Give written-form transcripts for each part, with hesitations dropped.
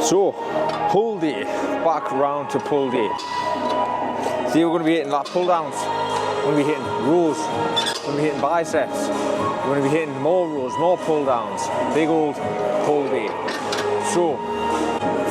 So, pull day, back round to pull day. See, we're going to be hitting lat pull downs, we're going to be hitting rows, we're going to be hitting biceps, we're going to be hitting more rows, more pull downs, big old pull day. So,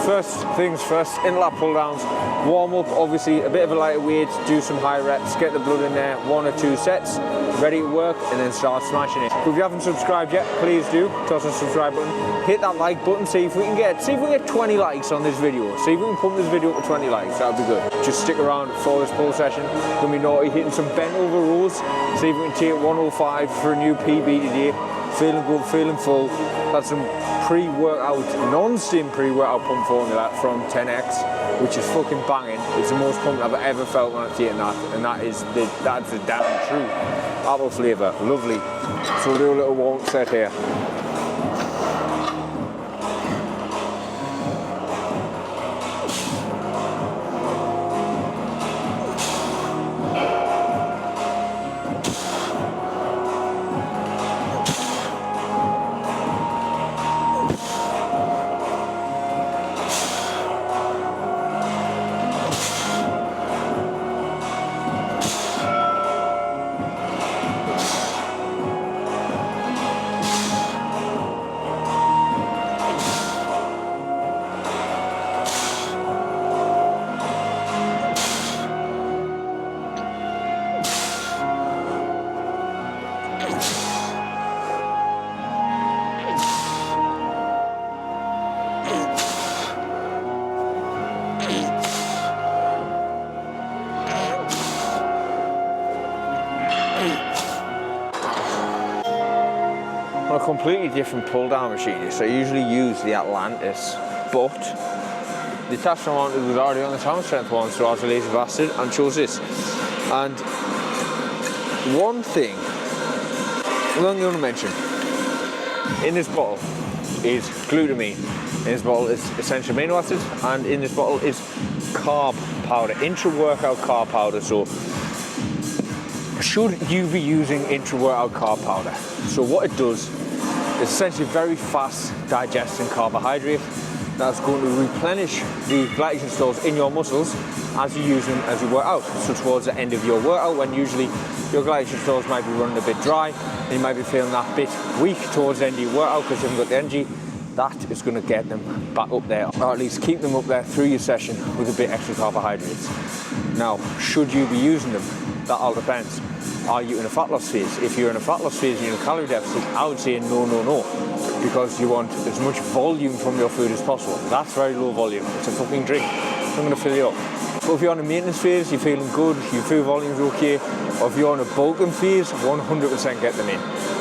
first things first, in lat pull downs, warm up, obviously a bit of a lighter weight, do some high reps, get the blood in there, 1 or 2 sets, ready to work, and then start smashing it. If you haven't subscribed yet, please do, toss the subscribe button, hit that like button, see if we can get 20 likes on this video, see if we can pump this video up to 20 likes, that would be good. Just stick around for this pull session, gonna be naughty, hitting some bent over rows, see if we can take 105 for a new PB today. Feeling good, feeling full. Had some pre-workout, non-stim pre-workout pump formula from 10X, which is fucking banging. It's the most pumped I've ever felt when I've taken that, and that's the damn truth. Apple flavour, lovely. So we'll do a little warm set here. A completely different pull down machine. So I usually use the Atlantis, but the attachment I wanted was already on the Town Strength one, so I was a lazy bastard and chose this. And one thing I'm going to mention, in this bottle is glutamine, in this bottle is essential amino acids, and in this bottle is carb powder, intra-workout carb powder. So should you be using intra-workout carb powder? So what it does, it's essentially very fast digesting carbohydrate that's going to replenish the glycogen stores in your muscles as you use them as you work out. So towards the end of your workout, when usually your glycogen stores might be running a bit dry and you might be feeling that bit weak towards the end of your workout because you haven't got the energy, that is going to get them back up there, or at least keep them up there through your session with a bit extra carbohydrates. Now, should you be using them? That all depends. Are you in a fat loss phase? If you're in a fat loss phase and you're in a calorie deficit, I would say no, because you want as much volume from your food as possible. That's very low volume. It's a fucking drink. It's not going to fill you up. But if you're on a maintenance phase, you're feeling good, your food volume's okay, or if you're on a bulking phase, 100% get them in.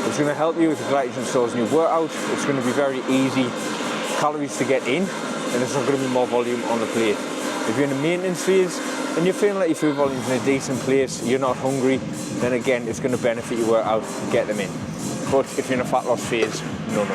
It's going to help you with the glycogen stores in your workout. It's going to be very easy calories to get in, and there's not going to be more volume on the plate. If you're in a maintenance phase and you're feeling like your food volume's in a decent place, you're not hungry, then again, it's going to benefit your workout, get them in. But if you're in a fat loss phase, no.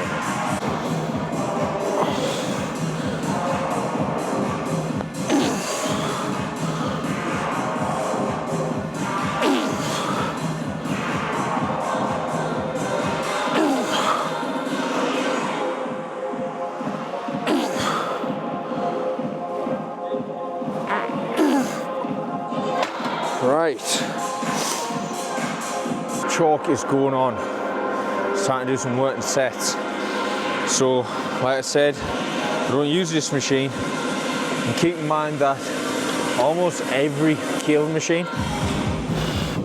Right, chalk is going on. It's time to do some work and sets. So, like I said, I don't use this machine. And keep in mind that almost every kiln machine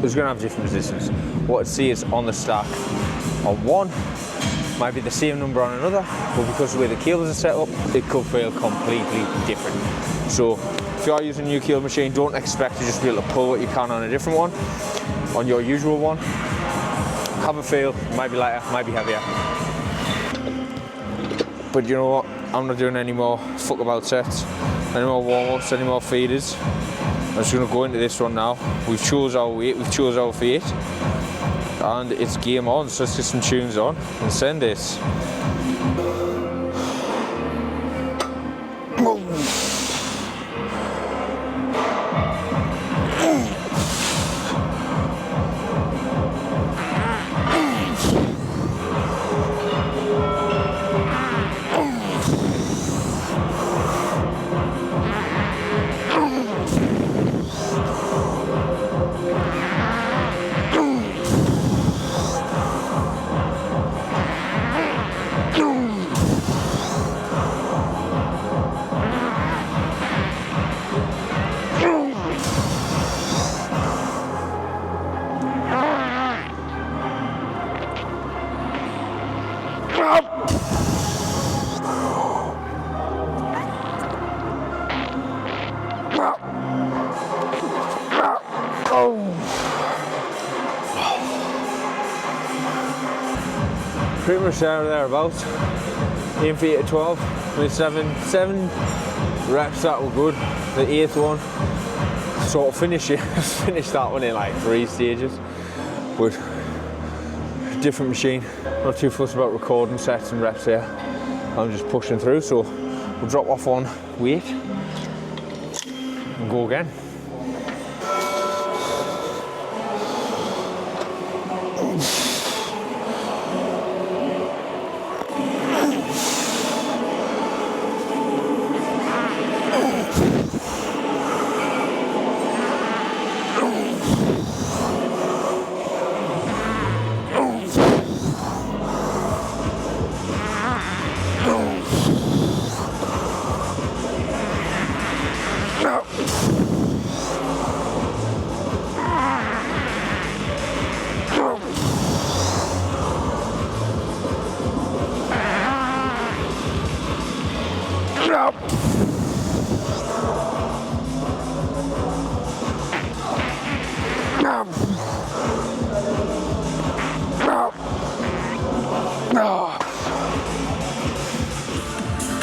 is going to have different resistance. What I see is on the stack on one might be the same number on another, but because of the way the keels are set up, it could feel completely different. So if you are using a new keel machine, don't expect to just be able to pull what you can on a different one, on your usual one. Have a feel, it might be lighter, might be heavier. But you know what, I'm not doing any more fuck about sets, any more warm-ups, any more feeders. I'm just going to go into this one now. We've chose our weight, we've chose our weight, and it's game on. So let's get some tunes on and send this. pretty much there or thereabouts. Aim for 8 to 12 with 7 reps that were good. The 8th one, sort of finished that one in like 3 stages, but different machine. Not too fussed about recording sets and reps here. I'm just pushing through, so we'll drop off on weight and go again.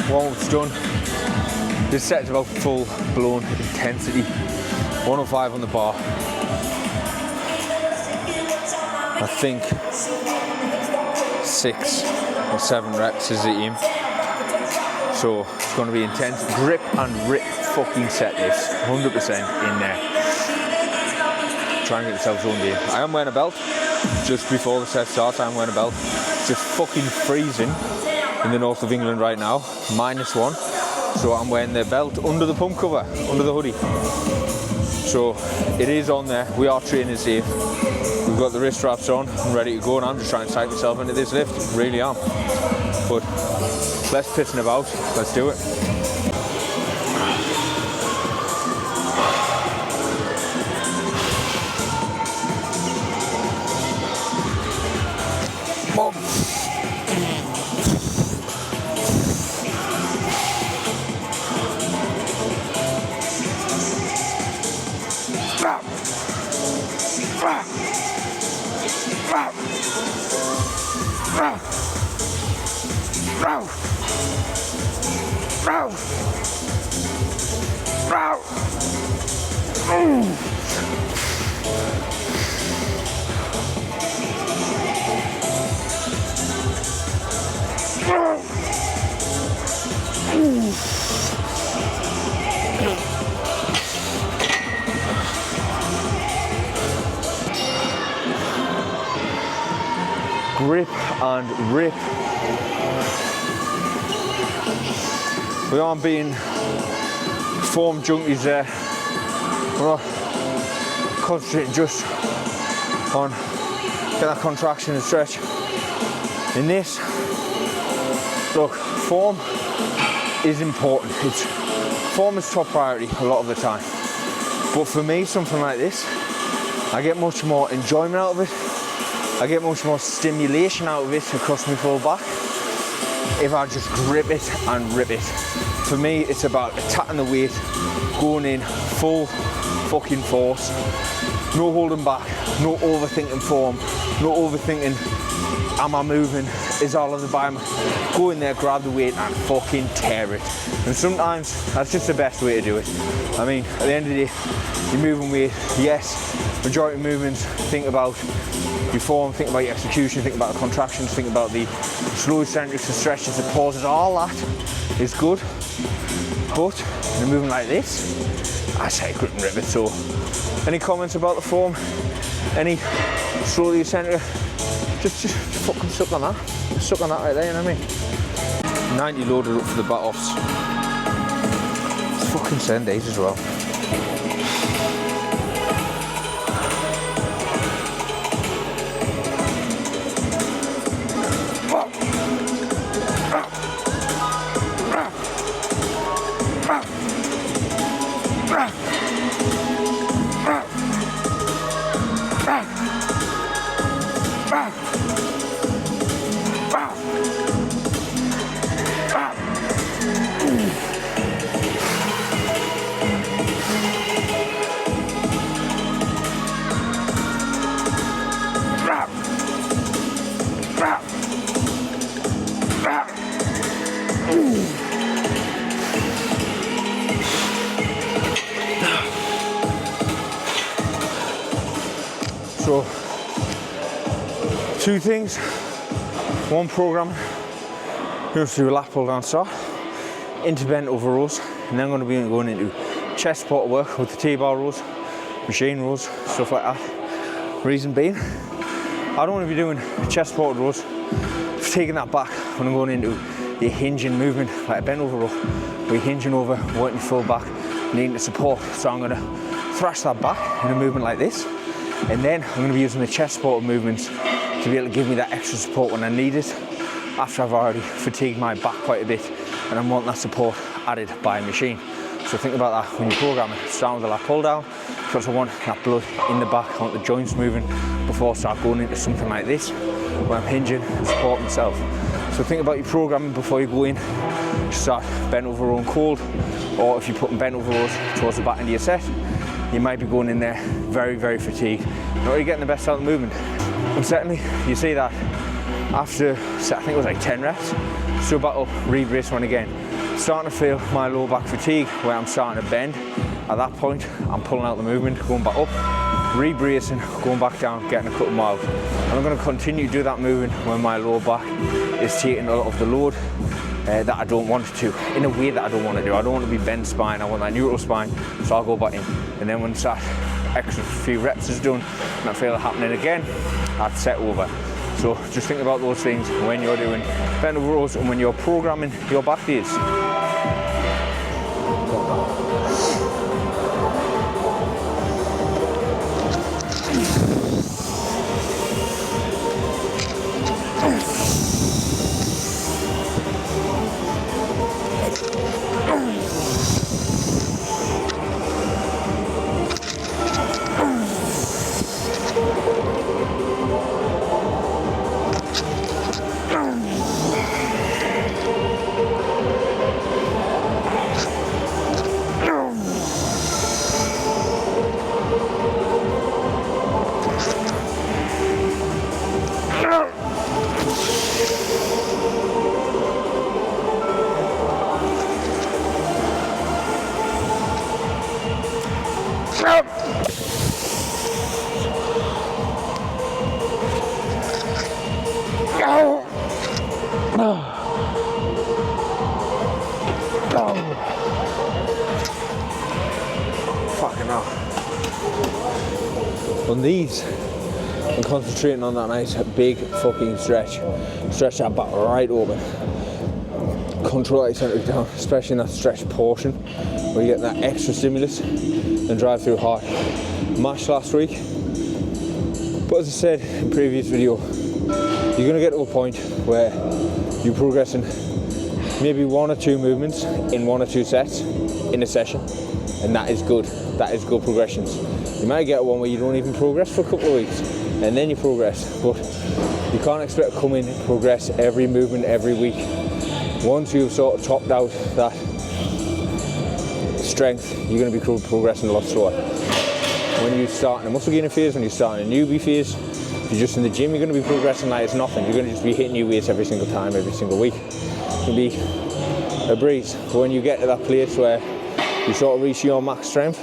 Warm-up's done. This set's about full-blown intensity. 105 on the bar. I think 6 or 7 reps is the aim. So it's going to be intense. Grip and rip fucking set this. 100% in there. Try and get yourselves on game. I am wearing a belt. Just before the set starts, I am wearing a belt. It's just fucking freezing in the north of England right now. -1. So I'm wearing the belt under the pump cover, under the hoodie. So it is on there. We are training safe. We've got the wrist straps on and ready to go, and I'm just trying to type myself into this lift. Really am. But less pissing about. Let's do it. Boom. Grip and rip. We aren't being form junkies there. We're not concentrating just on get that contraction and stretch. In this, look, form is important. Form is top priority a lot of the time. But for me, something like this, I get much more enjoyment out of it. I get much more stimulation out of it across my full back if I just grip it and rip it. For me, it's about attacking the weight, going in full fucking force, no holding back, no overthinking form, no overthinking am I moving, is all of the bottom. Go in there, grab the weight and fucking tear it. And sometimes that's just the best way to do it. I mean, at the end of the day, you're moving weight, yes, majority of movements, think about your form, think about your execution, think about the contractions, think about the slow eccentrics, the stretches, the pauses, all that is good. But in a movement like this, I say grip and rip it. So, any comments about the form? Any slowly eccentric? Just fucking suck on that. Just suck on that right there, you know what I mean? 90 loaded up for the bat offs. It's fucking 7 days as well. Two things. One program, you're going to do a lat pull down start, into bent over rows, and then I'm going to be going into chest support work with the T-bar rows, machine rows, stuff like that. Reason being, I don't want to be doing chest support rows, taking that back when I'm going into the hinging movement, like a bent over row. We're hinging over, working full back, needing to support. So I'm going to thrash that back in a movement like this, and then I'm going to be using the chest support movements to be able to give me that extra support when I need it, after I've already fatigued my back quite a bit and I want that support added by a machine. So think about that when you're programming. Start with a lat pull down, because I want that blood in the back, I want the joints moving before I start going into something like this, where I'm hinging and supporting myself. So think about your programming before you go in. Start bent over row and cold, or if you're putting bent over rows towards the back end of your set, you might be going in there very, very fatigued, not really getting the best out of the movement. And certainly, you see that after, I think it was like 10 reps, still back up, re-brace one again. Starting to feel my low back fatigue where I'm starting to bend. At that point, I'm pulling out the movement, going back up, re-bracing, going back down, getting a couple more out. And I'm going to continue to do that movement when my lower back is taking a lot of the load that I don't want it to, in a way that I don't want to do. I don't want to be bent spine, I want that neutral spine, so I'll go back in. And then when that extra few reps is done, and I feel it happening again, I'd set over. So just think about those things when you're doing bent over rows and when you're programming your back days. Fucking hell. On these, I'm concentrating on that nice big fucking stretch. Stretch that back right open. Control that eccentric down, especially in that stretch portion where you get that extra stimulus and drive through hard. Mash last week, but as I said in the previous video, you're going to get to a point where you're progressing maybe one or two movements in one or two sets in a session, and that is good. That is good progressions. You might get one where you don't even progress for a couple of weeks and then you progress, but you can't expect to come in and progress every movement every week. Once you've sort of topped out that strength, you're going to be progressing a lot slower. When you start in a muscle gaining phase, when you start in a newbie phase, if you're just in the gym, you're going to be progressing like it's nothing. You're going to just be hitting new weights every single time, every single week. It can be a breeze. But when you get to that place where you sort of reach your max strength,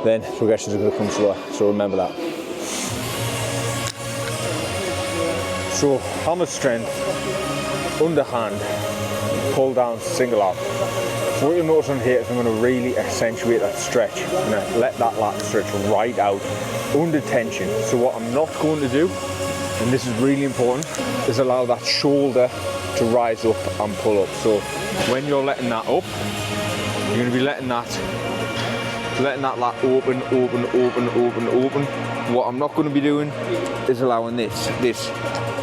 then progressions are going to come slower. So remember that. So hammer strength, underhand, pull down, single arm. So what you'll notice on here is I'm going to really accentuate that stretch. I'm going to let that lat stretch right out under tension. So what I'm not going to do, and this is really important, is allow that shoulder to rise up and pull up. So when you're letting that up, you're going to be letting that lat open, open, open, open, open. What I'm not going to be doing is allowing this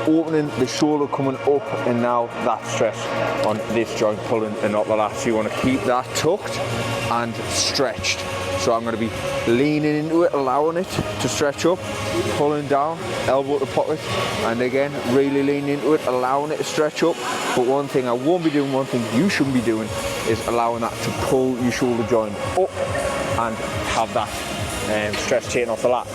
opening, the shoulder coming up, and now that stress on this joint pulling and not the lat. So you want to keep that tucked and stretched. So I'm going to be leaning into it, allowing it to stretch up, pulling down, elbow to pocket, and again really leaning into it, allowing it to stretch up. But one thing I won't be doing, one thing you shouldn't be doing, is allowing that to pull your shoulder joint up and have that stretch taken off the lat.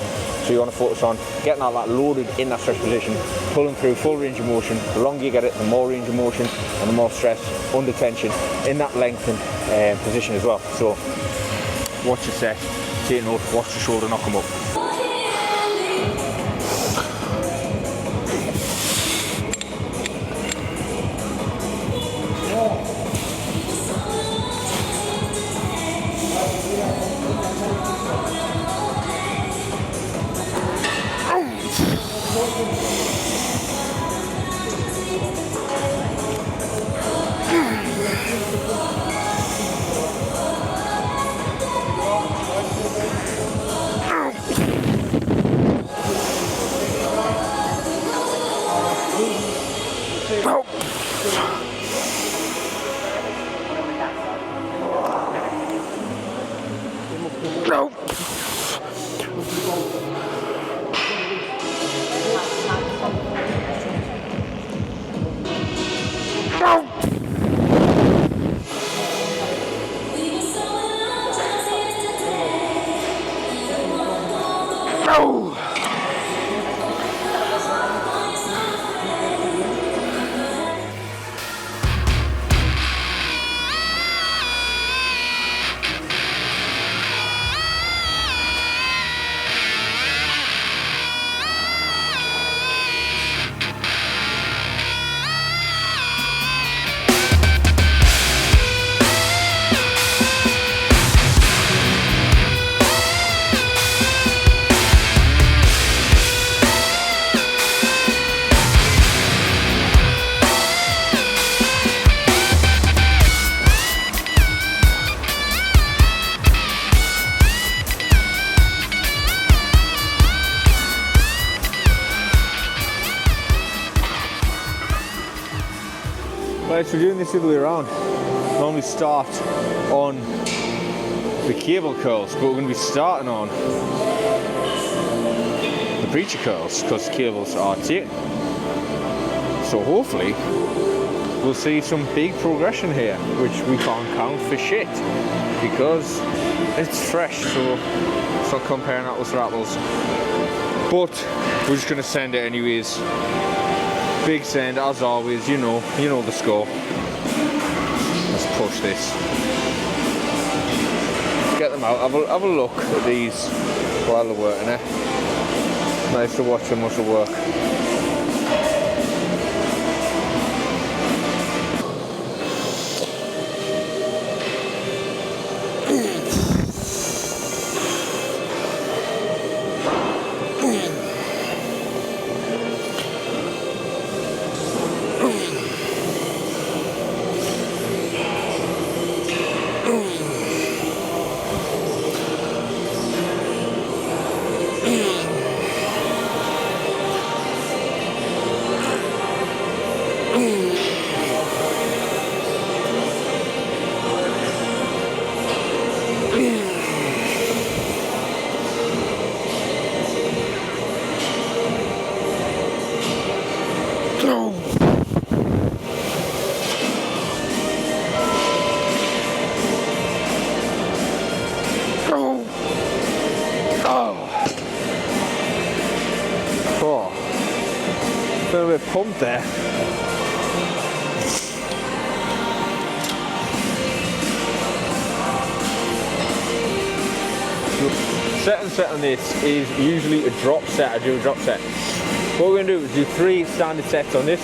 So you want to focus on getting that lat loaded in that stretch position, pulling through full range of motion. The longer you get it, the more range of motion and the more stress under tension in that lengthened position as well. So watch your set, take note, watch the shoulder not come up. Right, so we're doing this the other way around. Normally start on the cable curls, but we're going to be starting on the preacher curls because the cables are tight. So hopefully we'll see some big progression here, which we can't count for shit because it's fresh, so it's not comparing apples to apples. But we're just going to send it anyways. Big send as always, you know the score. Let's push this. Get them out, have a look at these while they're working, eh? Nice to watch the muscle work. A little bit pumped there. Set on this is usually a drop set. I do a drop set. What we're going to do is do 3 standard sets on this,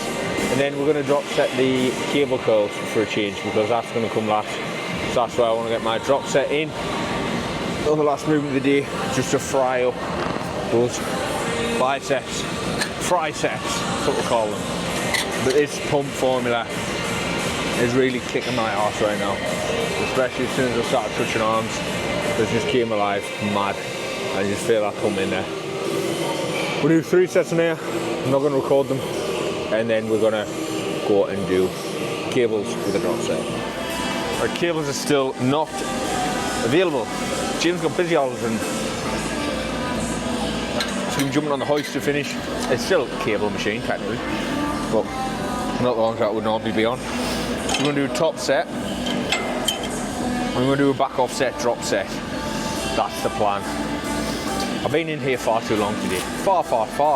and then we're going to drop set the cable curls for a change because that's going to come last. So that's why I want to get my drop set in on the last movement of the day, just to fry up those biceps, triceps, that's what we call them. But this pump formula is really kicking my ass right now, especially as soon as I started touching arms. It just came alive, mad. I just feel that pump in there. We'll do 3 sets in here. I'm not going to record them, and then we're going to go and do cables with a drop set. Our cables are still not available. Jim's got busy hours and so I'm jumping on the hoist to finish. It's still a cable machine technically, but not the ones that would normally be on. So we're going to do a top set, and we're going to do a back offset drop set. That's the plan. I've been in here far too long today. Far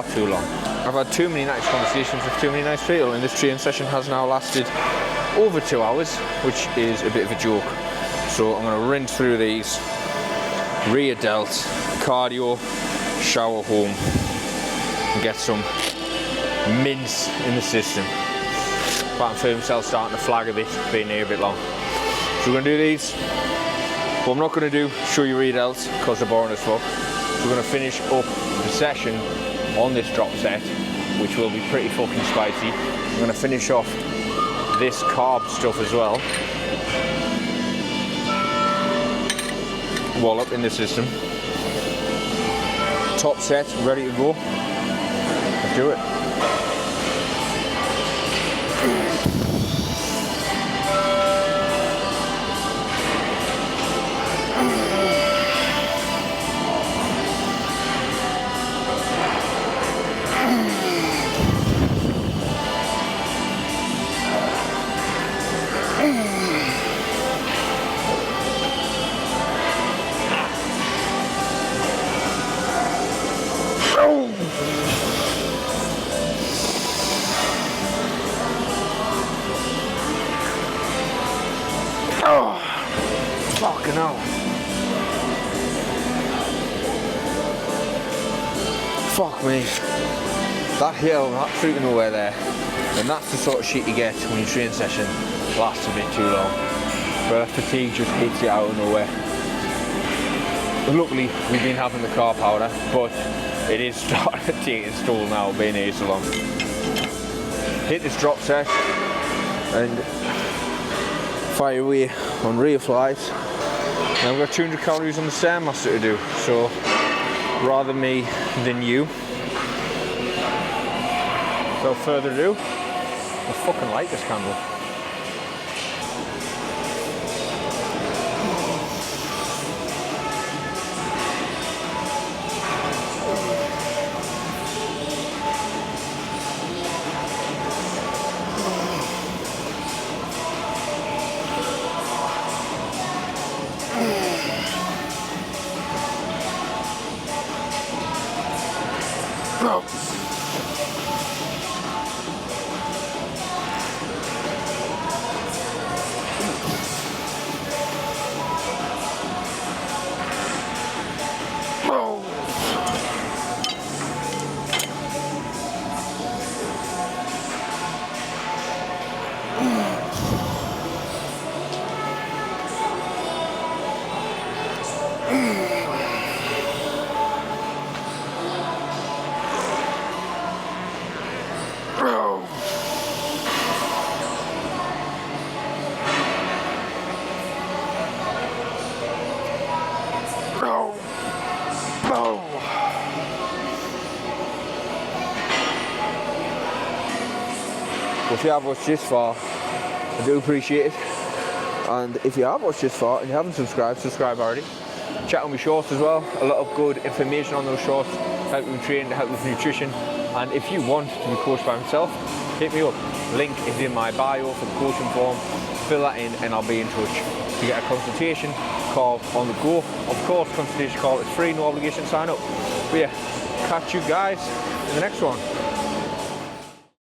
too long. I've had too many nice conversations with too many nice people, and this training session has now lasted over 2 hours, which is a bit of a joke. So I'm going to rinse through these, rear delt, cardio, shower home, and get some mince in the system. But I feel myself starting to flag a bit, being here a bit long. So we're going to do these. What I'm not going to do, show you rear delts, because they're boring as fuck. So we're going to finish up the session on this drop set, which will be pretty fucking spicy. I'm going to finish off this carb stuff as well. Wall up in the system. Top set, ready to go. Let's do it. Oh, fucking hell. Fuck me. That hill, absolutely nowhere there. And that's the sort of shit you get when your training session lasts a bit too long. But fatigue just hits you out of nowhere. But luckily, we've been having the carb powder, but it is starting to take its toll now, being here so long. Hit this drop set and fire away on rear flies. Now we've got 200 calories on the Stairmaster to do, so rather me than you. Without further ado, I fucking like this candle. If you have watched this far, I do appreciate it. And if you have watched this far and you haven't subscribed, subscribe already. Check out my shorts as well. A lot of good information on those shorts, help with training, help with nutrition. And if you want to be coached by myself, hit me up. Link is in my bio for the coaching form. Fill that in and I'll be in touch to get a consultation call on the go. Of course, consultation call is free, no obligation to sign up. But yeah, catch you guys in the next one.